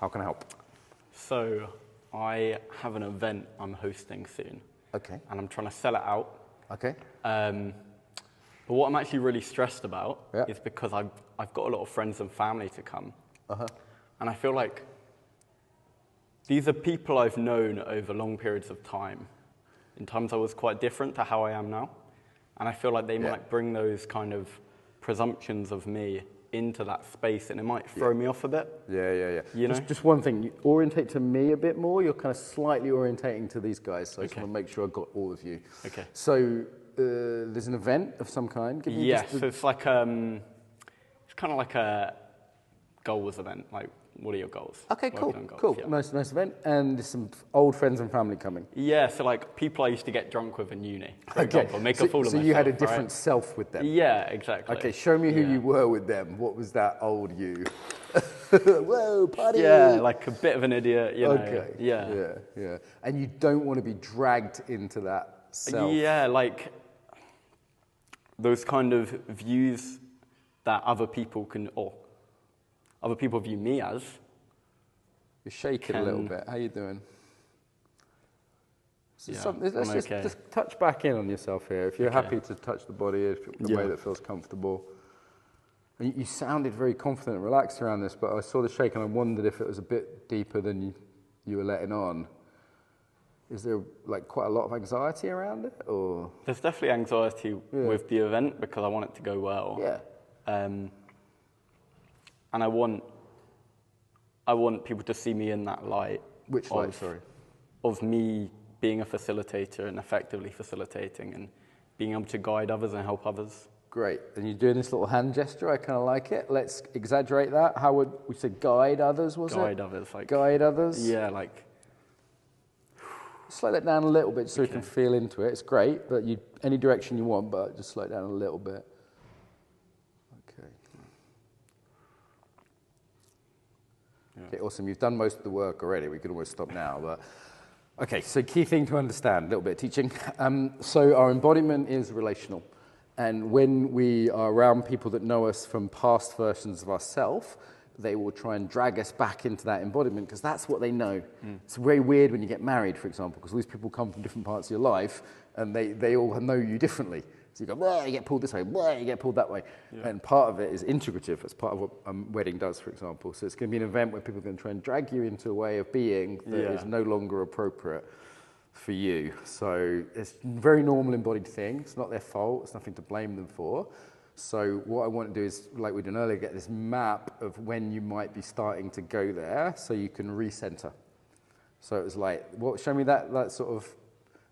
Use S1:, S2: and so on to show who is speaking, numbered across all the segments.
S1: How can I help?
S2: So I have an event I'm hosting soon.
S1: Okay.
S2: And I'm trying to sell it out.
S1: Okay.
S2: But what I'm actually really stressed about
S1: Yeah.
S2: is because I've got a lot of friends and family to come.
S1: Uh-huh.
S2: And I feel like these are people I've known over long periods of time. In times I was quite different to how I am now. And I feel like they might bring those kind of presumptions of me into that space, and it might throw me off a bit.
S1: Yeah.
S2: You know?
S1: Just one thing, you orientate to me a bit more. You're kind of slightly orientating to these guys, so I just want to make sure I got all of you.
S2: Okay.
S1: So there's an event of some kind. Give me
S2: Yes,
S1: just
S2: so it's like it's kind of like a goals event. Like, what are your goals?
S1: Okay, cool,
S2: Working on goals,
S1: cool.
S2: yeah.
S1: Nice event, and there's some old friends and family coming.
S2: Yeah, so like people I used to get drunk with in uni, for
S1: Okay,
S2: example, make a fool of
S1: so
S2: myself.
S1: you had a different
S2: right?
S1: self with them.
S2: Yeah, exactly.
S1: Okay, show me who
S2: Yeah.
S1: you were with them. What was that old you? Whoa, party!
S2: Yeah, like a bit of an idiot, you know.
S1: Okay.
S2: Yeah.
S1: And you don't want to be dragged into that self.
S2: Yeah, like those kind of views that other people can, or other people view me as.
S1: You're shaking a little bit. How you doing?
S2: Yeah,
S1: Let's just touch back in on yourself here. If you're happy to touch the body the way that feels comfortable. And you sounded very confident and relaxed around this, but I saw the shake and I wondered if it was a bit deeper than you were letting on. Is there like quite a lot of anxiety around it, or?
S2: There's definitely anxiety with the event because I want it to go well.
S1: Yeah.
S2: And I want people to see me in that light.
S1: Which light, sorry?
S2: Of me being a facilitator and effectively facilitating and being able to guide others and help others.
S1: Great. And you're doing this little hand gesture. I kind of like it. Let's exaggerate that. How would we say guide others, was it?
S2: Guide others.
S1: Guide others?
S2: Yeah, like...
S1: Slow that down a little bit so you can feel into it. It's great, but any direction you want, but just slow it down a little bit. Okay. Okay, awesome. You've done most of the work already. We could almost stop now, but okay. So key thing to understand, a little bit of teaching. So our embodiment is relational, and when we are around people that know us from past versions of ourselves, they will try and drag us back into that embodiment because that's what they know. It's very weird when you get married, for example, because all these people come from different parts of your life, and they all know you differently. So you go, well, you get pulled this way, well, you get pulled that way. Yeah. And part of it is integrative. That's part of what a wedding does, for example. So it's going to be an event where people are going to try and drag you into a way of being that is no longer appropriate for you. So it's a very normal embodied thing. It's not their fault. It's nothing to blame them for. So what I want to do is, like we did earlier, get this map of when you might be starting to go there so you can recenter. So it was like, show me that sort of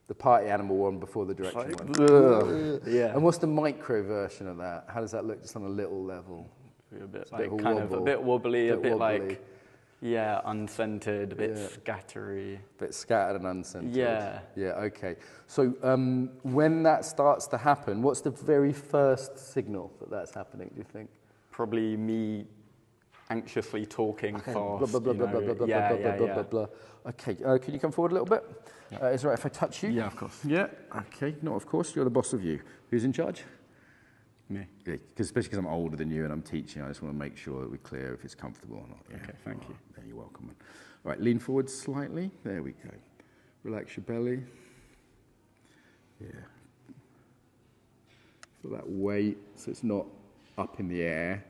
S1: the party animal one before the direction one.
S2: Yeah.
S1: And what's the micro version of that? How does that look just on a little level?
S2: A bit like kind of a bit wobbly, a bit
S1: wobbly.
S2: like, uncentered, a bit scattery.
S1: A bit scattered and uncentered.
S2: Yeah.
S1: Yeah, okay. So when that starts to happen, what's the very first signal that that's happening, do you think?
S2: Probably me anxiously talking fast.
S1: Blah, blah, blah, blah, blah, blah, blah, blah, blah. Okay, can you come forward a little bit? Is it right if I touch you?
S2: Yeah, of course.
S1: Yeah, okay. No, of course, you're the boss of you. Who's in charge?
S2: Me.
S1: Yeah, especially because I'm older than you and I'm teaching, I just want to make sure that we're clear if it's comfortable or not. Yeah.
S2: Okay, thank you.
S1: Yeah, you're welcome. Man. All right, lean forward slightly. There we go. Relax your belly. Yeah. Feel that weight, so it's not up in the air.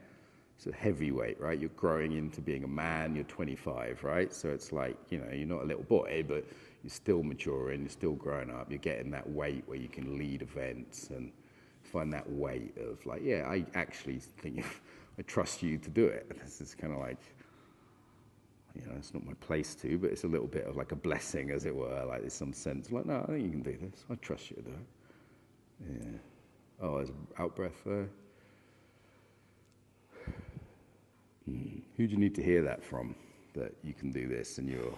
S1: It's a heavy weight, right? You're growing into being a man, you're 25, right? So it's like, you're not a little boy, but you're still maturing, you're still growing up. You're getting that weight where you can lead events and find that weight of like, I actually think I trust you to do it. This is kind of like, it's not my place to, but it's a little bit of like a blessing, as it were. Like there's some sense like, no, I think you can do this. I trust you to do it. Yeah. Oh, there's an out breath there. Who do you need to hear that from? That you can do this and you're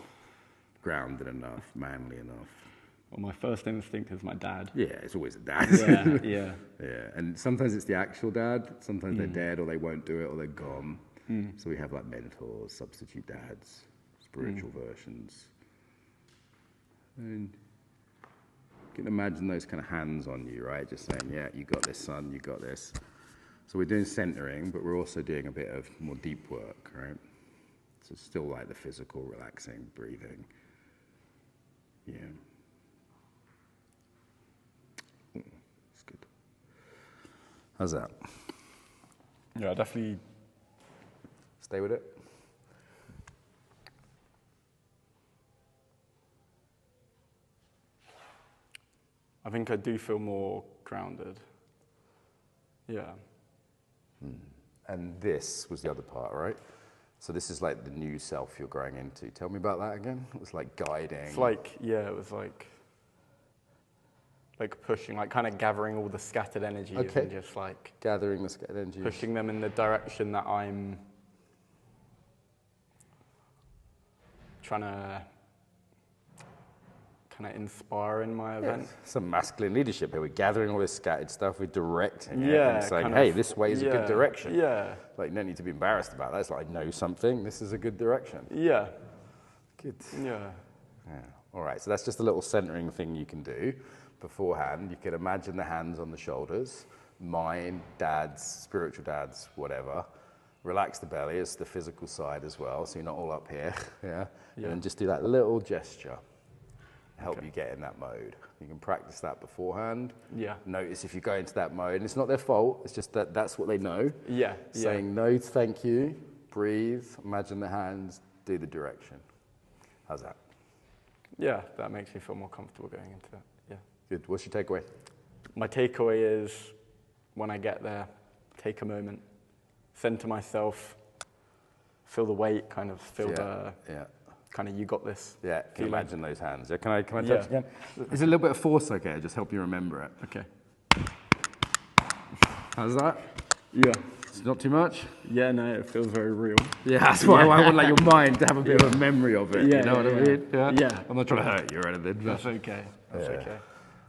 S1: grounded enough, manly enough?
S2: Well, my first instinct is my dad.
S1: Yeah, it's always a dad.
S2: Yeah.
S1: And sometimes it's the actual dad. Sometimes they're dead or they won't do it or they're gone. So we have like mentors, substitute dads, spiritual versions. And you can imagine those kind of hands on you, right? Just saying, yeah, you got this, son, you got this. So we're doing centering, but we're also doing a bit of more deep work, right? So it's still like the physical, relaxing, breathing. Yeah. That's good. How's that?
S2: Yeah, definitely.
S1: Stay with it.
S2: I think I do feel more grounded. Yeah.
S1: And this was the other part, right? So this is like the new self you're growing into. Tell me about that again. It was like guiding.
S2: It's like, yeah, it was like pushing, like kind of gathering all the scattered energies and just like
S1: gathering the scattered energies.
S2: pushing them in the direction that I'm trying to kind of inspire in my event.
S1: Some masculine leadership here. We're gathering all this scattered stuff, we're directing it
S2: Yeah,
S1: and saying, hey, this way is a good direction.
S2: Yeah.
S1: Like, you don't need to be embarrassed about that. It's like, I know something, this is a good direction.
S2: Yeah.
S1: Good.
S2: Yeah.
S1: Yeah. All right, so that's just a little centering thing you can do beforehand. You can imagine the hands on the shoulders, mine, dad's, spiritual dad's, whatever. Relax the belly, it's the physical side as well, so you're not all up here. Yeah. And then just do that little gesture. Help you get in that mode. You can practice that beforehand.
S2: Yeah.
S1: Notice if you go into that mode, and it's not their fault, it's just that that's what they know.
S2: Yeah.
S1: Saying no, thank you, breathe, imagine the hands, do the direction. How's that?
S2: Yeah, that makes me feel more comfortable going into that. Yeah.
S1: Good. What's your takeaway?
S2: My takeaway is when I get there, take a moment, center myself, feel the weight, kind of feel the kind of you got this.
S1: Yeah, can you imagine those hands? Yeah, can I touch
S2: Yeah.
S1: again? There's a little bit of force, okay? Just help you remember it.
S2: Okay.
S1: How's that?
S2: Yeah.
S1: It's not too much?
S2: Yeah, no, it feels very real.
S1: Yeah, that's why I want like your mind to have a bit of a memory of it.
S2: Yeah,
S1: you know what I mean?
S2: Yeah.
S1: I'm not trying to hurt you or anything.
S2: That's okay. That's okay.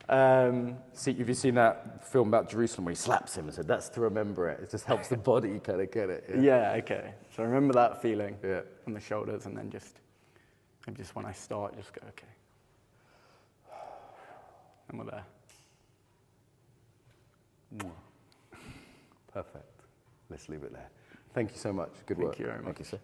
S1: Have you seen that film about Jerusalem where he slaps him and said, that's to remember it. It just helps the body kind of get it.
S2: Yeah, okay. So remember that feeling
S1: Yeah.
S2: on the shoulders, and then just when I start, just go, okay. And we're there.
S1: Perfect. Let's leave it there. Thank you so much. Good work.
S2: Thank you very much.
S1: Thank you, sir.